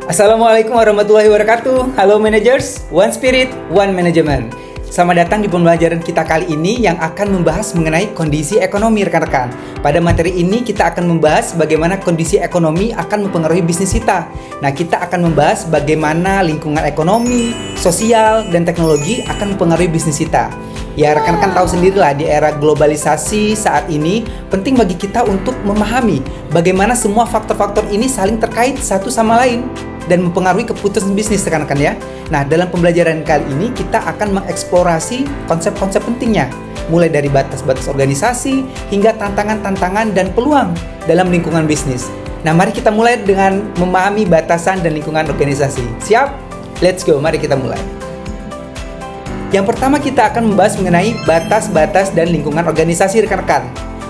Assalamualaikum warahmatullahi wabarakatuh. Halo managers, one spirit, one management. Selamat datang di pembelajaran kita kali ini yang akan membahas mengenai kondisi ekonomi rekan-rekan. Pada materi ini kita akan membahas bagaimana kondisi ekonomi akan mempengaruhi bisnis kita. Nah, kita akan membahas bagaimana lingkungan ekonomi, sosial, dan teknologi akan mempengaruhi bisnis kita. Ya, rekan-rekan tahu sendirilah di era globalisasi saat ini penting bagi kita untuk memahami bagaimana semua faktor-faktor ini saling terkait satu sama lain dan mempengaruhi keputusan bisnis rekan-rekan ya. Nah, dalam pembelajaran kali ini kita akan mengeksplorasi konsep-konsep pentingnya, mulai dari batas-batas organisasi hingga tantangan-tantangan dan peluang dalam lingkungan bisnis. Nah, mari kita mulai dengan memahami batasan dan lingkungan organisasi. Siap? Let's go, mari kita mulai. Yang pertama kita akan membahas mengenai batas-batas dan lingkungan organisasi rekan-rekan.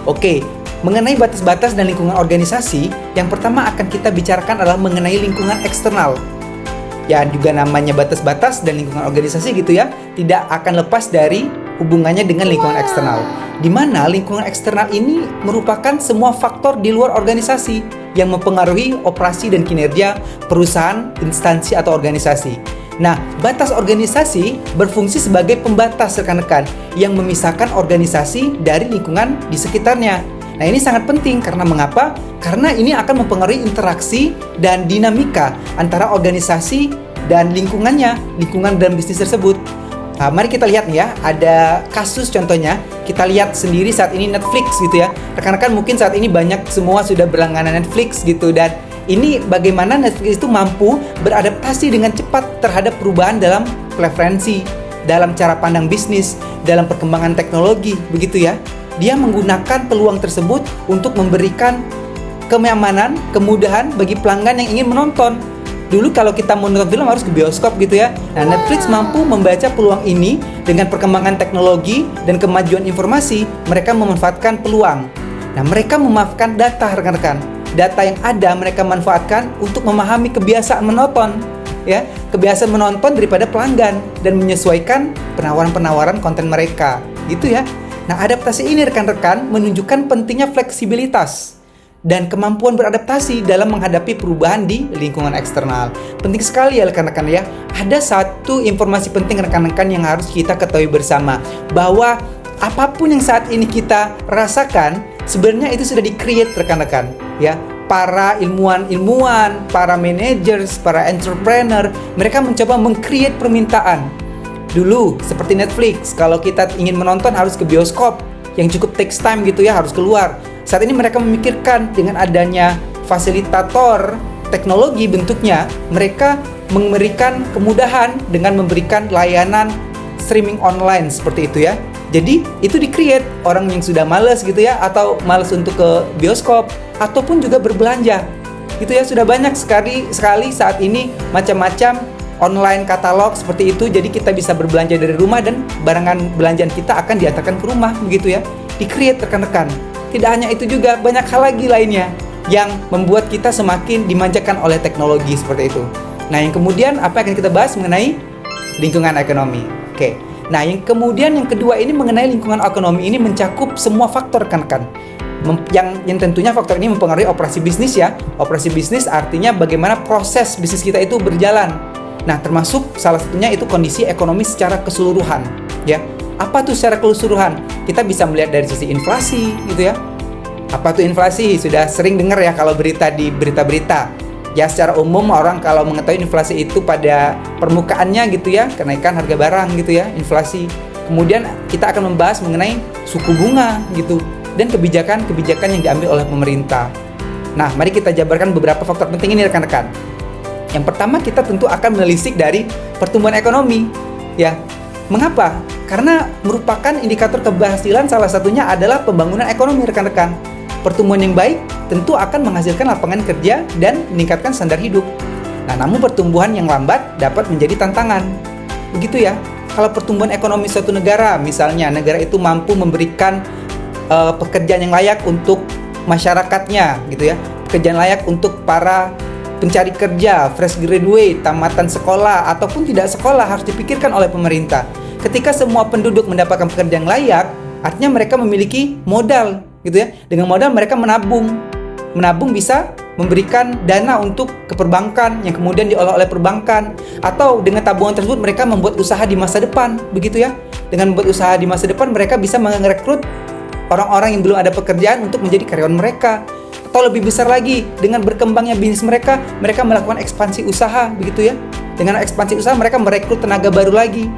Oke, mengenai batas-batas dan lingkungan organisasi, yang pertama akan kita bicarakan adalah mengenai lingkungan eksternal. Ya, juga namanya batas-batas dan lingkungan organisasi gitu ya, tidak akan lepas dari hubungannya dengan lingkungan eksternal. Di mana lingkungan eksternal ini merupakan semua faktor di luar organisasi yang mempengaruhi operasi dan kinerja perusahaan, instansi atau organisasi. Nah, batas organisasi berfungsi sebagai pembatas rekan-rekan yang memisahkan organisasi dari lingkungan di sekitarnya. Nah, ini sangat penting karena mengapa? Karena ini akan mempengaruhi interaksi dan dinamika antara organisasi dan lingkungannya, lingkungan dalam bisnis tersebut. Nah, mari kita lihat nih ya, ada kasus contohnya. Kita lihat sendiri saat ini Netflix gitu ya. Rekan-rekan mungkin saat ini banyak semua sudah berlangganan Netflix gitu, dan ini bagaimana Netflix itu mampu beradaptasi dengan cepat terhadap perubahan dalam preferensi, dalam cara pandang bisnis, dalam perkembangan teknologi, begitu ya. Dia menggunakan peluang tersebut untuk memberikan kenyamanan, kemudahan bagi pelanggan yang ingin menonton. Dulu kalau kita mau nonton film harus ke bioskop gitu ya. Nah, Netflix mampu membaca peluang ini dengan perkembangan teknologi dan kemajuan informasi. Mereka memanfaatkan peluang. Nah, mereka memanfaatkan data rekan-rekan. Data yang ada mereka manfaatkan untuk memahami kebiasaan menonton, ya, kebiasaan menonton daripada pelanggan dan menyesuaikan penawaran-penawaran konten mereka, gitu ya. Nah, adaptasi ini rekan-rekan menunjukkan pentingnya fleksibilitas dan kemampuan beradaptasi dalam menghadapi perubahan di lingkungan eksternal. Penting sekali ya rekan-rekan ya. Ada satu informasi penting rekan-rekan yang harus kita ketahui bersama, bahwa apapun yang saat ini kita rasakan sebenarnya itu sudah di-create rekan-rekan ya. Para ilmuwan, para managers, para entrepreneur, mereka mencoba meng-create permintaan. Dulu seperti Netflix, kalau kita ingin menonton harus ke bioskop yang cukup takes time gitu ya, harus keluar. Saat ini mereka memikirkan dengan adanya fasilitator teknologi bentuknya, mereka memberikan kemudahan dengan memberikan layanan streaming online seperti itu ya. Jadi itu di-create orang yang sudah malas gitu ya, atau malas untuk ke bioskop ataupun juga berbelanja. Gitu ya, sudah banyak sekali saat ini macam-macam online katalog seperti itu. Jadi kita bisa berbelanja dari rumah dan barangan belanjaan kita akan diantarkan ke rumah begitu ya. Di-create rekan-rekan. Tidak hanya itu juga, banyak hal lagi lainnya yang membuat kita semakin dimanjakan oleh teknologi seperti itu. Nah, yang kemudian apa yang akan kita bahas mengenai lingkungan ekonomi. Oke. Nah, yang kedua ini mengenai lingkungan ekonomi ini mencakup semua faktor rekan-rekan. Yang tentunya faktor ini mempengaruhi operasi bisnis ya. Operasi bisnis artinya bagaimana proses bisnis kita itu berjalan. Nah, termasuk salah satunya itu kondisi ekonomi secara keseluruhan ya. Apa tuh secara keseluruhan? Kita bisa melihat dari sisi inflasi gitu ya. Apa tuh inflasi? Sudah sering dengar ya kalau di berita-berita. Ya, secara umum orang kalau mengetahui inflasi itu pada permukaannya gitu ya, kenaikan harga barang gitu ya, inflasi. Kemudian kita akan membahas mengenai suku bunga gitu dan kebijakan-kebijakan yang diambil oleh pemerintah. Nah, mari kita jabarkan beberapa faktor penting ini rekan-rekan. Yang pertama, kita tentu akan menelisik dari pertumbuhan ekonomi ya. Mengapa? Karena merupakan indikator keberhasilan, salah satunya adalah pembangunan ekonomi rekan-rekan. Pertumbuhan yang baik tentu akan menghasilkan lapangan kerja dan meningkatkan standar hidup. Nah, namun pertumbuhan yang lambat dapat menjadi tantangan. Begitu ya. Kalau pertumbuhan ekonomi suatu negara, misalnya negara itu mampu memberikan pekerjaan yang layak untuk masyarakatnya gitu ya. Pekerjaan layak untuk para pencari kerja, fresh graduate, tamatan sekolah ataupun tidak sekolah harus dipikirkan oleh pemerintah. Ketika semua penduduk mendapatkan pekerjaan yang layak, artinya mereka memiliki modal gitu ya. Dengan modal mereka menabung bisa memberikan dana untuk ke perbankan yang kemudian diolah oleh perbankan, atau dengan tabungan tersebut mereka membuat usaha di masa depan, begitu ya. Dengan membuat usaha di masa depan mereka bisa merekrut orang-orang yang belum ada pekerjaan untuk menjadi karyawan mereka. Atau lebih besar lagi, dengan berkembangnya bisnis mereka melakukan ekspansi usaha, begitu ya. Dengan ekspansi usaha mereka merekrut tenaga baru lagi.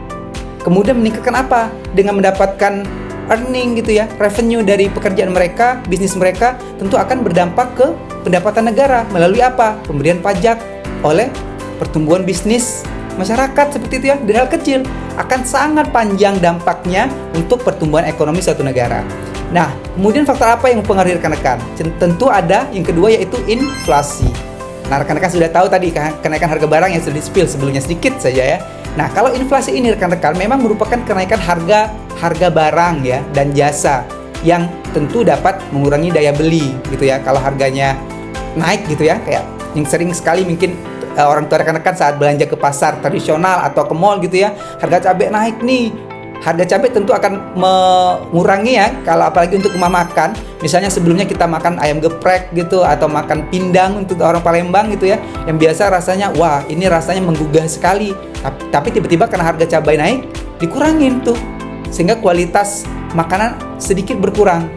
Kemudian meningkatkan apa? Dengan mendapatkan earning gitu ya, revenue dari pekerjaan mereka, bisnis mereka tentu akan berdampak ke pendapatan negara melalui apa? Pemberian pajak oleh pertumbuhan bisnis masyarakat, seperti itu ya. Dari hal kecil akan sangat panjang dampaknya untuk pertumbuhan ekonomi suatu negara. Nah, kemudian faktor apa yang mempengaruhi rekan-rekan? Tentu ada yang kedua, yaitu inflasi. Nah, rekan-rekan sudah tahu tadi kenaikan harga barang yang sudah di-spill sebelumnya sedikit saja ya. Nah, kalau inflasi ini rekan-rekan memang merupakan kenaikan harga barang ya dan jasa yang tentu dapat mengurangi daya beli gitu ya. Kalau harganya naik gitu ya, kayak yang sering sekali mungkin orang tua rekan-rekan saat belanja ke pasar tradisional atau ke mall gitu ya, harga cabai naik nih. Harga cabai tentu akan mengurangi ya, kalau apalagi untuk rumah makan. Misalnya sebelumnya kita makan ayam geprek gitu, atau makan pindang untuk orang Palembang gitu ya, yang biasa rasanya, wah ini rasanya menggugah sekali. Tapi tiba-tiba karena harga cabai naik, dikurangin tuh, sehingga kualitas makanan sedikit berkurang.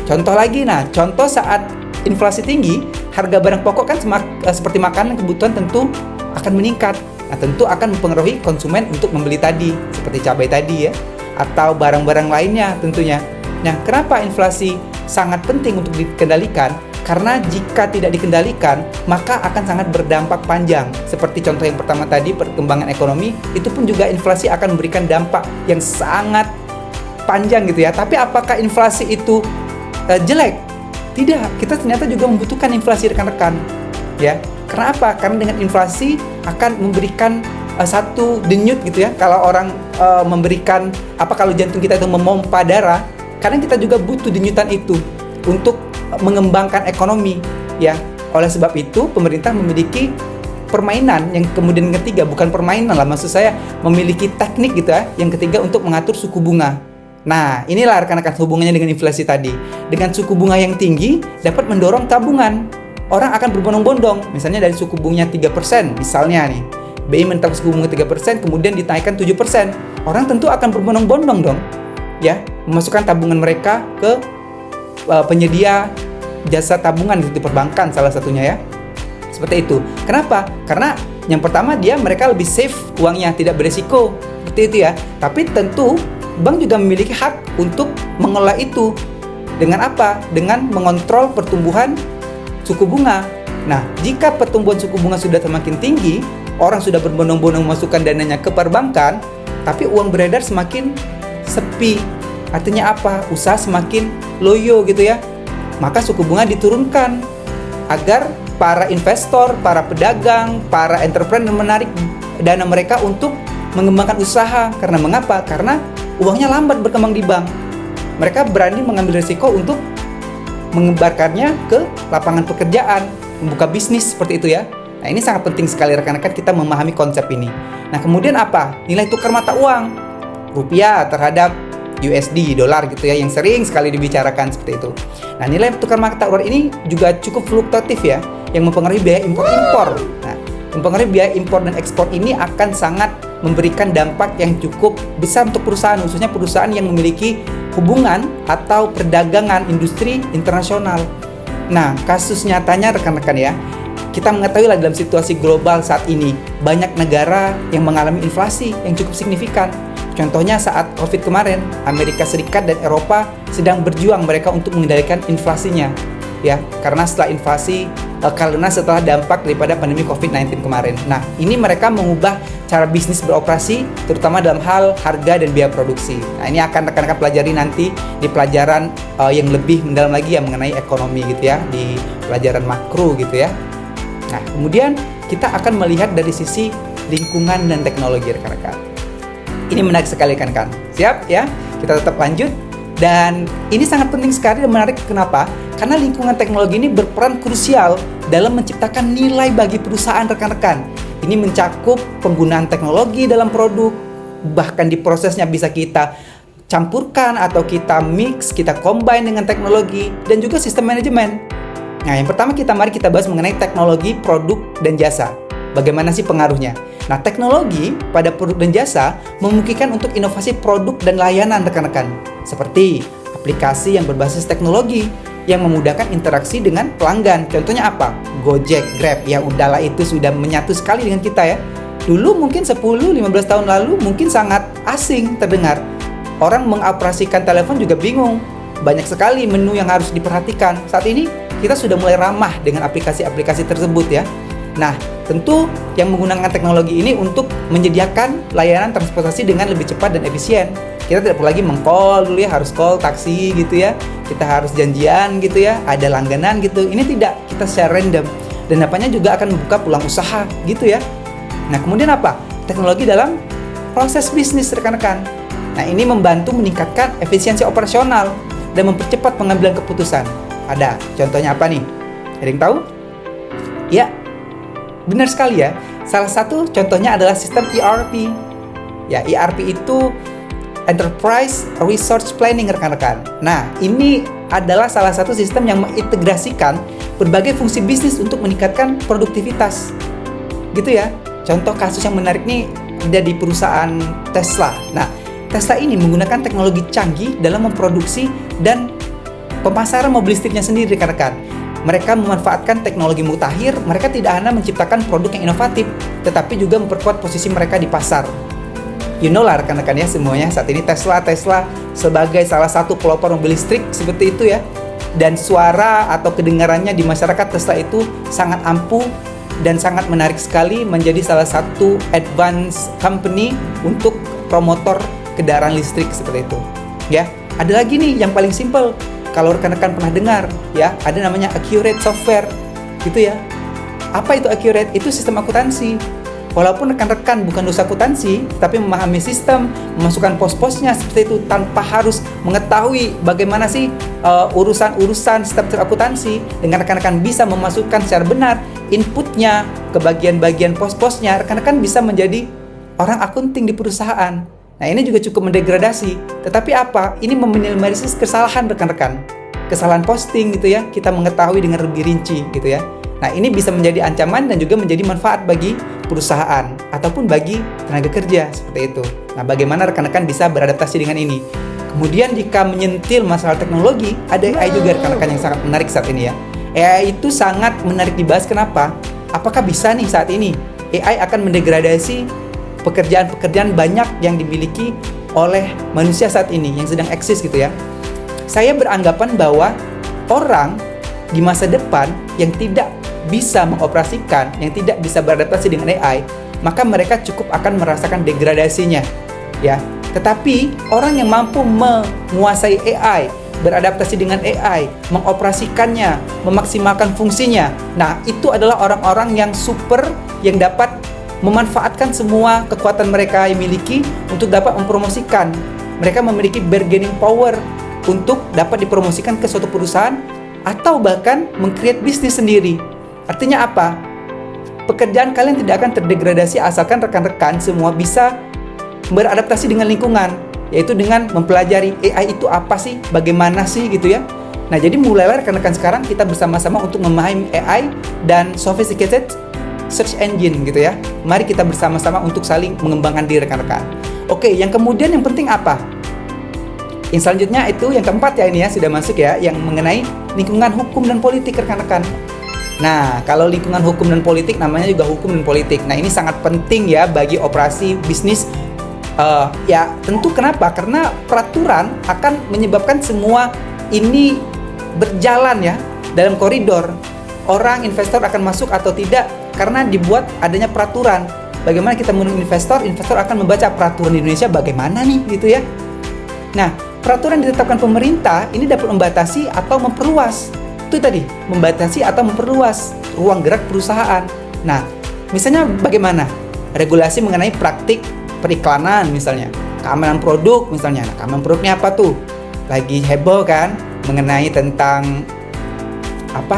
Contoh lagi, contoh saat inflasi tinggi, harga barang pokok kan seperti makanan kebutuhan tentu akan meningkat. Nah, tentu akan mempengaruhi konsumen untuk membeli tadi, seperti cabai tadi ya, atau barang-barang lainnya tentunya. Nah, kenapa inflasi sangat penting untuk dikendalikan? Karena jika tidak dikendalikan, maka akan sangat berdampak panjang. Seperti contoh yang pertama tadi, perkembangan ekonomi, itu pun juga inflasi akan memberikan dampak yang sangat panjang gitu ya. Tapi apakah inflasi itu jelek? Tidak, kita ternyata juga membutuhkan inflasi rekan-rekan ya. Karena apa? Karena dengan inflasi akan memberikan satu denyut gitu ya. Kalau orang memberikan kalau jantung kita itu memompa darah, kadang kita juga butuh denyutan itu untuk mengembangkan ekonomi ya. Oleh sebab itu pemerintah memiliki permainan yang kemudian ketiga, bukan permainan lah, maksud saya memiliki teknik gitu ya, yang ketiga untuk mengatur suku bunga. Nah, inilah rekan-rekan hubungannya dengan inflasi tadi. Dengan suku bunga yang tinggi dapat mendorong tabungan. Orang akan berbondong-bondong, misalnya dari suku bunganya 3%, misalnya nih, BI menetapkan suku bunga 3%, kemudian dinaikkan 7%. Orang tentu akan berbondong-bondong dong, ya, memasukkan tabungan mereka ke penyedia jasa tabungan di perbankan salah satunya ya. Seperti itu. Kenapa? Karena yang pertama mereka lebih safe uangnya, tidak beresiko, seperti itu ya. Tapi tentu bank juga memiliki hak untuk mengelola itu. Dengan apa? Dengan mengontrol pertumbuhan suku bunga. Nah, jika pertumbuhan suku bunga sudah semakin tinggi, orang sudah berbondong-bondong memasukkan dananya ke perbankan, tapi uang beredar semakin sepi. Artinya apa? Usaha semakin loyo gitu ya. Maka suku bunga diturunkan agar para investor, para pedagang, para entrepreneur menarik dana mereka untuk mengembangkan usaha. Karena mengapa? Karena uangnya lambat berkembang di bank. Mereka berani mengambil risiko untuk mengembarkannya ke lapangan pekerjaan, membuka bisnis seperti itu ya. Nah, ini sangat penting sekali rekan-rekan kita memahami konsep ini. Nah, kemudian apa? Nilai tukar mata uang rupiah terhadap USD, dolar gitu ya, yang sering sekali dibicarakan seperti itu. Nah, nilai tukar mata uang ini juga cukup fluktuatif ya, yang mempengaruhi biaya impor-impor. Nah, mempengaruhi biaya impor dan ekspor ini akan sangat memberikan dampak yang cukup besar untuk perusahaan, khususnya perusahaan yang memiliki hubungan atau perdagangan industri internasional. Nah, kasus nyatanya rekan-rekan ya, kita mengetahui lah dalam situasi global saat ini, banyak negara yang mengalami inflasi yang cukup signifikan. Contohnya saat COVID kemarin, Amerika Serikat dan Eropa sedang berjuang mereka untuk mengendalikan inflasinya. Ya, karena setelah dampak daripada pandemi COVID-19 kemarin. Nah, ini mereka mengubah cara bisnis beroperasi, terutama dalam hal harga dan biaya produksi. Nah, ini akan rekan-rekan pelajari nanti di pelajaran yang lebih mendalam lagi yang mengenai ekonomi gitu ya, di pelajaran makro gitu ya. Nah, kemudian kita akan melihat dari sisi lingkungan dan teknologi rekan-rekan. Ini menarik sekali rekan-rekan. Siap ya? Kita tetap lanjut. Dan ini sangat penting sekali dan menarik. Kenapa? Karena lingkungan teknologi ini berperan krusial dalam menciptakan nilai bagi perusahaan rekan-rekan. Ini mencakup penggunaan teknologi dalam produk, bahkan di prosesnya bisa kita campurkan atau kita mix, kita combine dengan teknologi, dan juga sistem manajemen. Nah, yang pertama mari kita bahas mengenai teknologi, produk, dan jasa. Bagaimana sih pengaruhnya? Nah, teknologi pada produk dan jasa memungkinkan untuk inovasi produk dan layanan rekan-rekan. Seperti aplikasi yang berbasis teknologi yang memudahkan interaksi dengan pelanggan. Contohnya apa? Gojek, Grab. Ya udahlah, itu sudah menyatu sekali dengan kita ya. Dulu mungkin 10-15 tahun lalu mungkin sangat asing terdengar. Orang mengoperasikan telepon juga bingung. Banyak sekali menu yang harus diperhatikan. Saat ini kita sudah mulai ramah dengan aplikasi-aplikasi tersebut ya. Nah, tentu yang menggunakan teknologi ini untuk menyediakan layanan transportasi dengan lebih cepat dan efisien. Kita tidak perlu lagi meng-call dulu ya, harus call taksi gitu ya. Kita harus janjian gitu ya, ada langganan gitu. Ini tidak, kita secara random. Dan apanya juga akan membuka peluang usaha gitu ya. Nah, kemudian apa? Teknologi dalam proses bisnis rekan-rekan. Nah, ini membantu meningkatkan efisiensi operasional dan mempercepat pengambilan keputusan. Ada, contohnya apa nih? Ada yang tahu? Ya, benar sekali ya. Salah satu contohnya adalah sistem ERP. Ya, ERP itu Enterprise Resource Planning rekan-rekan. Nah, ini adalah salah satu sistem yang mengintegrasikan berbagai fungsi bisnis untuk meningkatkan produktivitas. Gitu ya. Contoh kasus yang menarik nih ada di perusahaan Tesla. Nah, Tesla ini menggunakan teknologi canggih dalam memproduksi dan pemasaran mobil listriknya sendiri rekan-rekan. Mereka memanfaatkan teknologi mutakhir, mereka tidak hanya menciptakan produk yang inovatif, tetapi juga memperkuat posisi mereka di pasar. You know lah rekan-rekan ya semuanya, saat ini Tesla sebagai salah satu pelopor mobil listrik seperti itu ya. Dan suara atau kedengarannya di masyarakat Tesla itu sangat ampuh dan sangat menarik sekali, menjadi salah satu advance company untuk promotor kendaraan listrik seperti itu. Ya, ada lagi nih yang paling simple. Kalau rekan-rekan pernah dengar, ya, ada namanya Accurate Software, gitu ya. Apa itu Accurate? Itu sistem akuntansi. Walaupun rekan-rekan bukan dosen akuntansi, tapi memahami sistem, memasukkan pos-posnya seperti itu tanpa harus mengetahui bagaimana sih urusan-urusan step-step akuntansi, dengan rekan-rekan bisa memasukkan secara benar inputnya ke bagian-bagian pos-posnya, rekan-rekan bisa menjadi orang akunting di perusahaan. Nah, ini juga cukup mendegradasi. Tetapi apa? Ini meminimalisir kesalahan rekan-rekan. Kesalahan posting gitu ya, kita mengetahui dengan lebih rinci gitu ya. Nah, ini bisa menjadi ancaman dan juga menjadi manfaat bagi perusahaan ataupun bagi tenaga kerja seperti itu. Nah, bagaimana rekan-rekan bisa beradaptasi dengan ini? Kemudian jika menyentil masalah teknologi, ada AI juga rekan-rekan yang sangat menarik saat ini ya. AI itu sangat menarik dibahas. Kenapa? Apakah bisa nih saat ini AI akan mendegradasi pekerjaan-pekerjaan banyak yang dimiliki oleh manusia saat ini yang sedang eksis gitu ya. Saya beranggapan bahwa orang di masa depan yang tidak bisa mengoperasikan, yang tidak bisa beradaptasi dengan AI, maka mereka cukup akan merasakan degradasinya ya. Tetapi orang yang mampu menguasai AI, beradaptasi dengan AI, mengoperasikannya, memaksimalkan fungsinya, nah itu adalah orang-orang yang super, yang dapat memanfaatkan semua kekuatan mereka yang miliki untuk dapat mempromosikan. Mereka memiliki bargaining power untuk dapat dipromosikan ke suatu perusahaan atau bahkan meng-create bisnis sendiri. Artinya apa? Pekerjaan kalian tidak akan terdegradasi asalkan rekan-rekan semua bisa beradaptasi dengan lingkungan, yaitu dengan mempelajari AI itu apa sih, bagaimana sih gitu ya. Nah, jadi mulailah rekan-rekan sekarang kita bersama-sama untuk memahami AI dan sophisticated search engine gitu ya. Mari kita bersama-sama untuk saling mengembangkan diri rekan-rekan. Oke, yang kemudian yang penting apa? Yang selanjutnya itu yang keempat ya, ini ya sudah masuk ya, yang mengenai lingkungan hukum dan politik rekan-rekan. Nah, kalau lingkungan hukum dan politik namanya juga hukum dan politik. Nah, ini sangat penting ya bagi operasi bisnis. Ya tentu kenapa? Karena peraturan akan menyebabkan semua ini berjalan ya dalam koridor. Orang investor akan masuk atau tidak karena dibuat adanya peraturan. Bagaimana kita menurut investor akan membaca peraturan di Indonesia bagaimana nih gitu ya. Nah, peraturan ditetapkan pemerintah ini dapat membatasi atau memperluas. Itu tadi, membatasi atau memperluas ruang gerak perusahaan. Nah, misalnya bagaimana? Regulasi mengenai praktik periklanan misalnya, keamanan produk misalnya. Nah, keamanan produknya apa tuh? Lagi heboh kan mengenai tentang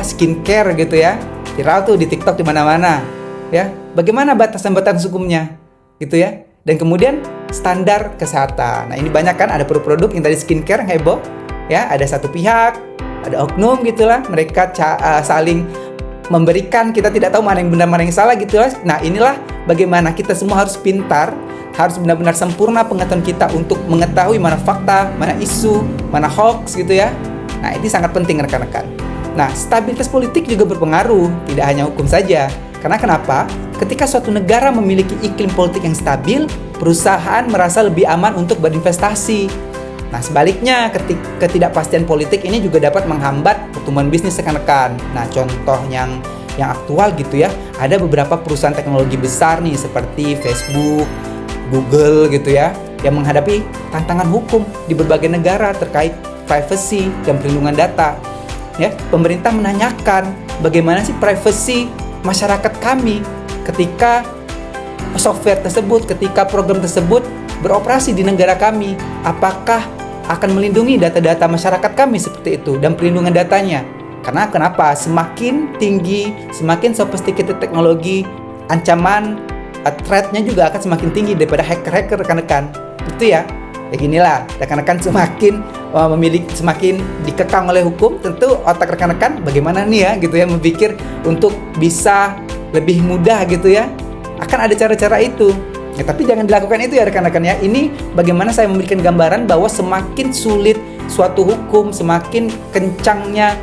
skincare gitu ya. Viral tuh di TikTok di mana-mana. Ya, bagaimana batasan-batasan hukumnya gitu ya. Dan kemudian standar kesehatan. Nah, ini banyak kan ada produk-produk yang tadi skincare heboh ya, ada satu pihak ada oknum gitulah, mereka saling memberikan, kita tidak tahu mana yang benar mana yang salah gitulah. Nah, inilah bagaimana kita semua harus pintar, harus benar-benar sempurna pengetahuan kita untuk mengetahui mana fakta, mana isu, mana hoax gitu ya. Nah, ini sangat penting rekan-rekan. Nah, stabilitas politik juga berpengaruh, tidak hanya hukum saja. Karena kenapa? Ketika suatu negara memiliki iklim politik yang stabil, perusahaan merasa lebih aman untuk berinvestasi. Nah, sebaliknya, ketidakpastian politik ini juga dapat menghambat pertumbuhan bisnis rekan-rekan. Nah, contoh yang aktual gitu ya, ada beberapa perusahaan teknologi besar nih seperti Facebook, Google gitu ya, yang menghadapi tantangan hukum di berbagai negara terkait privacy dan perlindungan data. Ya, pemerintah menanyakan bagaimana sih privacy masyarakat kami ketika software tersebut, ketika program tersebut beroperasi di negara kami, apakah akan melindungi data-data masyarakat kami seperti itu dan perlindungan datanya. Karena kenapa? Semakin tinggi, semakin sophisticated teknologi, ancaman threat-nya juga akan semakin tinggi daripada hacker-hacker rekan-rekan. Itu ya. Ya ginilah, rekan-rekan semakin semakin dikekang oleh hukum, tentu otak rekan-rekan bagaimana nih ya gitu ya memikir untuk bisa lebih mudah gitu ya. Akan ada cara-cara itu. Ya, tapi jangan dilakukan itu ya rekan-rekan ya. Ini bagaimana saya memberikan gambaran bahwa semakin sulit suatu hukum, semakin kencangnya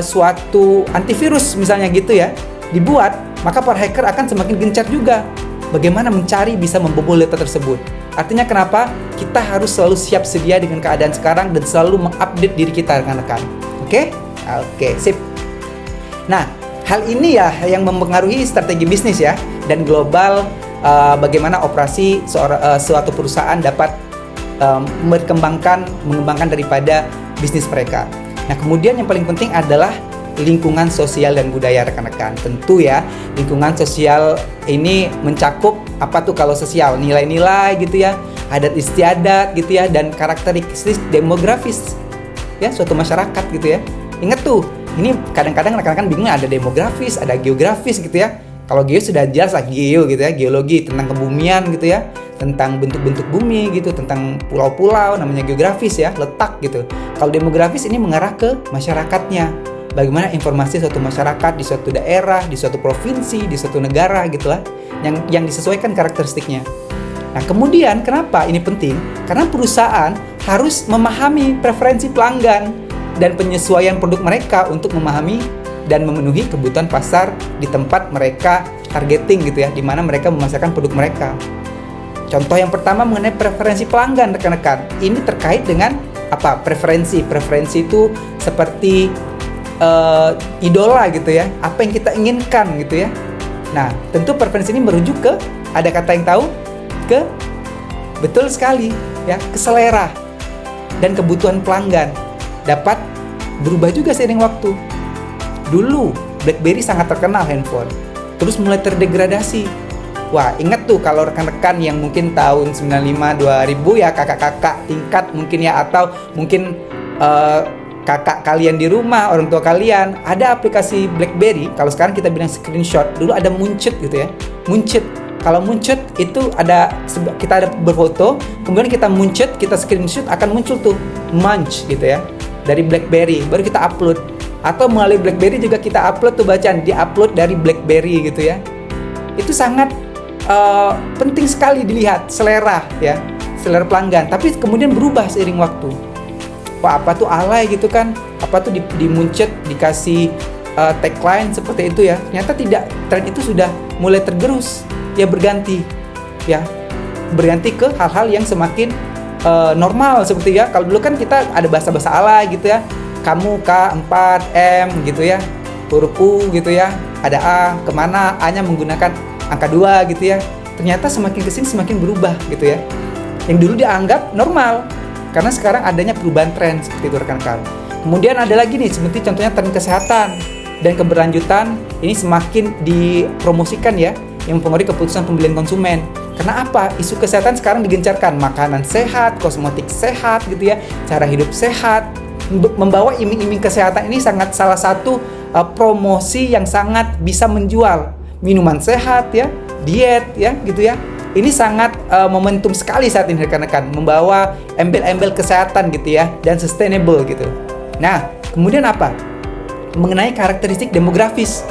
suatu antivirus misalnya gitu ya dibuat, maka para hacker akan semakin gencar juga bagaimana mencari bisa membobol data tersebut. Artinya kenapa? Kita harus selalu siap sedia dengan keadaan sekarang dan selalu mengupdate diri kita rekan-rekan. Oke? Oke, sip. Nah, hal ini ya yang mempengaruhi strategi bisnis ya dan global, bagaimana operasi suatu perusahaan dapat mengembangkan daripada bisnis mereka. Nah, kemudian yang paling penting adalah lingkungan sosial dan budaya rekan-rekan. Tentu ya, lingkungan sosial ini mencakup apa tuh kalau sosial? Nilai-nilai gitu ya, adat istiadat gitu ya, dan karakteristik demografis ya suatu masyarakat gitu ya. Ingat tuh, ini kadang-kadang rekan-rekan bingung ada demografis, ada geografis gitu ya. Kalau geo sudah jelas lah geo gitu ya, geologi tentang kebumian gitu ya, tentang bentuk-bentuk bumi gitu, tentang pulau-pulau namanya geografis ya, letak gitu. Kalau demografis ini mengarah ke masyarakatnya. Bagaimana informasi suatu masyarakat di suatu daerah, di suatu provinsi, di suatu negara gitu lah, yang disesuaikan karakteristiknya. Nah, kemudian kenapa ini penting? Karena perusahaan harus memahami preferensi pelanggan dan penyesuaian produk mereka untuk memahami dan memenuhi kebutuhan pasar di tempat mereka targeting gitu ya, di mana mereka memasarkan produk mereka. Contoh yang pertama mengenai preferensi pelanggan rekan-rekan. Ini terkait dengan apa? Preferensi itu seperti idola gitu ya, apa yang kita inginkan gitu ya. Nah, tentu preferensi ini merujuk ke, ada kata yang tahu, ke, betul sekali ya, ke selera dan kebutuhan pelanggan dapat berubah juga seiring waktu. Dulu BlackBerry sangat terkenal handphone, terus mulai terdegradasi. Wah, ingat tuh kalau rekan-rekan yang mungkin tahun 95 2000 ya, kakak-kakak tingkat mungkin ya, atau mungkin kakak kalian di rumah, orang tua kalian, ada aplikasi BlackBerry. Kalau sekarang kita bilang screenshot, dulu ada Munchut gitu ya. Munchut. Kalau Munchut itu kita ada berfoto, kemudian kita Munchut, kita screenshot, akan muncul tuh Munch gitu ya, dari BlackBerry. Baru kita upload. Atau melalui BlackBerry juga kita upload tuh bacaan, di-upload dari BlackBerry gitu ya. Itu sangat penting sekali dilihat selera ya, selera pelanggan. Tapi kemudian berubah seiring waktu. Wah, apa tuh alay gitu kan, apa tuh dimuncet, dikasih tagline seperti itu ya. Ternyata tidak, tren itu sudah mulai tergerus ya, berganti ke hal-hal yang semakin normal seperti ya. Kalau dulu kan kita ada bahasa-bahasa alay gitu ya, kamu K4 M gitu ya, huruf U gitu ya, ada A, kemana A nya menggunakan angka 2 gitu ya. Ternyata semakin kesini semakin berubah gitu ya. Yang dulu dianggap normal, karena sekarang adanya perubahan tren seperti itu rekan-rekan. Kemudian ada lagi nih, seperti contohnya tren kesehatan dan keberlanjutan ini semakin dipromosikan ya, yang mempengaruhi keputusan pembelian konsumen. Karena apa? Isu kesehatan sekarang digencarkan, makanan sehat, kosmetik sehat gitu ya, cara hidup sehat. Membawa iming-iming kesehatan ini sangat salah satu promosi yang sangat bisa menjual. Minuman sehat ya, diet ya gitu ya. Ini sangat momentum sekali saat ini rekan-rekan, membawa embel-embel kesehatan gitu ya, dan sustainable gitu. Nah, Kemudian apa? Mengenai karakteristik demografis.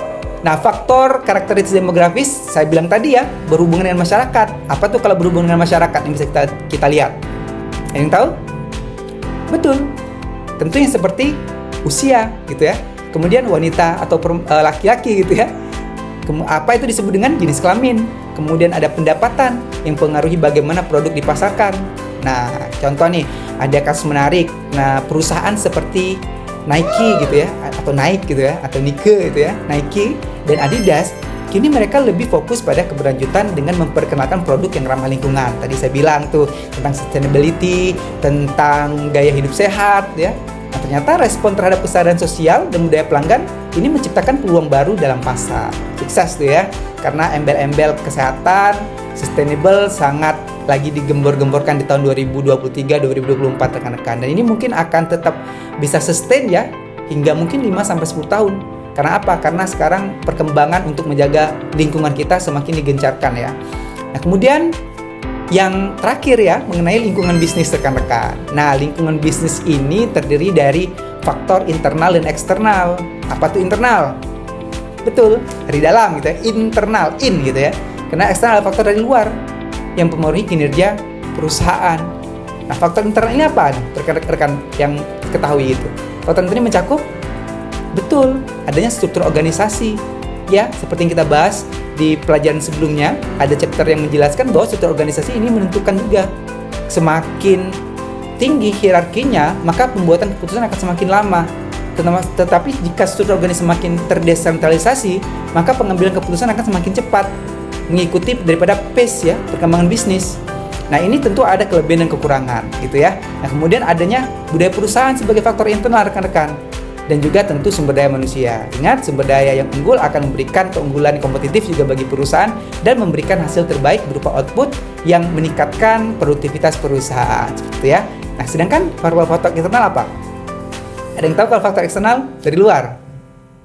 Nah, faktor karakteristik demografis saya bilang tadi ya, berhubungan dengan masyarakat. Apa tuh kalau berhubungan dengan masyarakat? Yang bisa kita lihat. Ada yang tahu? Betul. Tentunya seperti usia gitu ya. Kemudian wanita atau laki-laki gitu ya. Apa itu disebut dengan jenis kelamin. Kemudian ada pendapatan yang mempengaruhi bagaimana produk dipasarkan. Nah, contoh nih, ada kasus menarik. Nah, perusahaan seperti Nike gitu ya, atau Nike gitu ya, atau Nike gitu ya, Nike dan Adidas, kini mereka lebih fokus pada keberlanjutan dengan memperkenalkan produk yang ramah lingkungan. Tadi saya bilang tuh tentang sustainability, tentang gaya hidup sehat ya. Nah, ternyata respon terhadap kesadaran sosial dan budaya pelanggan ini menciptakan peluang baru dalam pasar. Sukses tuh ya, karena embel-embel kesehatan, sustainable sangat lagi digembor-gemborkan di tahun 2023-2024 rekan-rekan. Dan ini mungkin akan tetap bisa sustain ya hingga mungkin 5-10 tahun. Karena apa? Karena sekarang perkembangan untuk menjaga lingkungan kita semakin digencarkan ya. Nah, kemudian yang terakhir ya mengenai lingkungan bisnis rekan-rekan. Nah, lingkungan bisnis ini terdiri dari faktor internal dan eksternal. Apa tuh internal? Betul, dari dalam gitu ya. Internal, in gitu ya. Karena eksternal faktor dari luar yang mempengaruhi kinerja perusahaan. Nah, faktor internal ini apa? Rekan-rekan yang ketahui itu. Faktor internal ini mencakup betul adanya struktur organisasi. Ya, seperti yang kita bahas di pelajaran sebelumnya, ada chapter yang menjelaskan bahwa struktur organisasi ini menentukan juga. Semakin tinggi hierarkinya, maka pembuatan keputusan akan semakin lama. Tetapi jika struktur organisasi semakin terdesentralisasi, maka pengambilan keputusan akan semakin cepat, mengikuti daripada pace ya perkembangan bisnis. Nah, ini tentu ada kelebihan dan kekurangan gitu ya. Nah, kemudian adanya budaya perusahaan sebagai faktor internal rekan-rekan, dan juga tentu sumber daya manusia. Ingat, sumber daya yang unggul akan memberikan keunggulan kompetitif juga bagi perusahaan dan memberikan hasil terbaik berupa output yang meningkatkan produktivitas perusahaan seperti ya. Nah, sedangkan faktor eksternal apa? Ada yang tahu kalau faktor eksternal dari luar?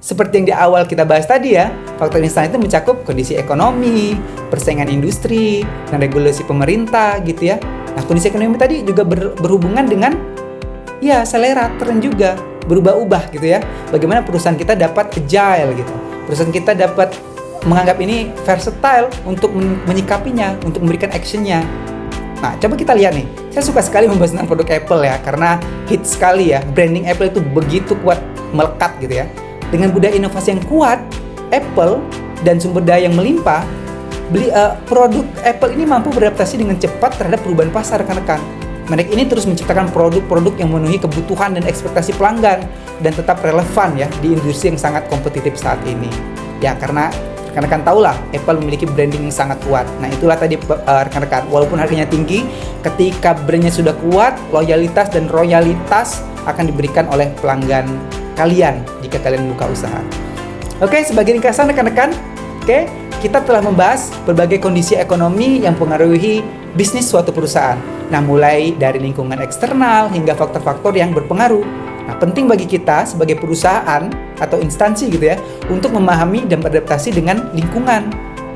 Seperti yang di awal kita bahas tadi ya, faktor eksternal itu mencakup kondisi ekonomi, persaingan industri, dan regulasi pemerintah gitu ya. Nah, kondisi ekonomi tadi juga berhubungan dengan ya selera, tren juga berubah-ubah gitu ya. Bagaimana perusahaan kita dapat agile gitu. Perusahaan kita dapat menganggap ini versatile untuk menyikapinya, untuk memberikan actionnya. Nah, coba kita lihat nih. Saya suka sekali membahas tentang produk Apple ya, karena hit sekali ya. Branding Apple itu begitu kuat, melekat gitu ya. Dengan budaya inovasi yang kuat, Apple dan sumber daya yang melimpah, produk Apple ini mampu beradaptasi dengan cepat terhadap perubahan pasar rekan-rekan. Mereka ini terus menciptakan produk-produk yang memenuhi kebutuhan dan ekspektasi pelanggan dan tetap relevan ya di industri yang sangat kompetitif saat ini. Ya, karena rekan-rekan tahulah Apple memiliki branding yang sangat kuat. Nah, itulah tadi rekan-rekan, walaupun harganya tinggi, ketika brandnya sudah kuat, loyalitas dan royalitas akan diberikan oleh pelanggan kalian jika kalian buka usaha. Oke, sebagai ringkasan rekan-rekan, kita telah membahas berbagai kondisi ekonomi yang mempengaruhi bisnis suatu perusahaan. Nah, mulai dari lingkungan eksternal hingga faktor-faktor yang berpengaruh. Nah, penting bagi kita sebagai perusahaan atau instansi gitu ya, untuk memahami dan beradaptasi dengan lingkungan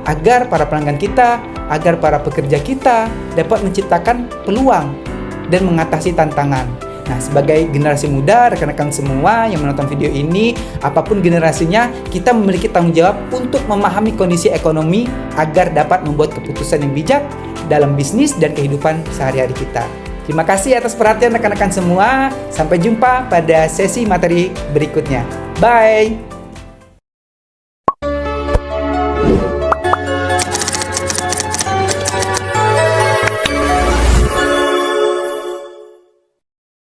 agar para pelanggan kita, agar para pekerja kita dapat menciptakan peluang dan mengatasi tantangan. Nah, sebagai generasi muda, rekan-rekan semua yang menonton video ini, apapun generasinya, kita memiliki tanggung jawab untuk memahami kondisi ekonomi agar dapat membuat keputusan yang bijak dalam bisnis dan kehidupan sehari-hari kita. Terima kasih atas perhatian rekan-rekan semua. Sampai jumpa pada sesi materi berikutnya. Bye!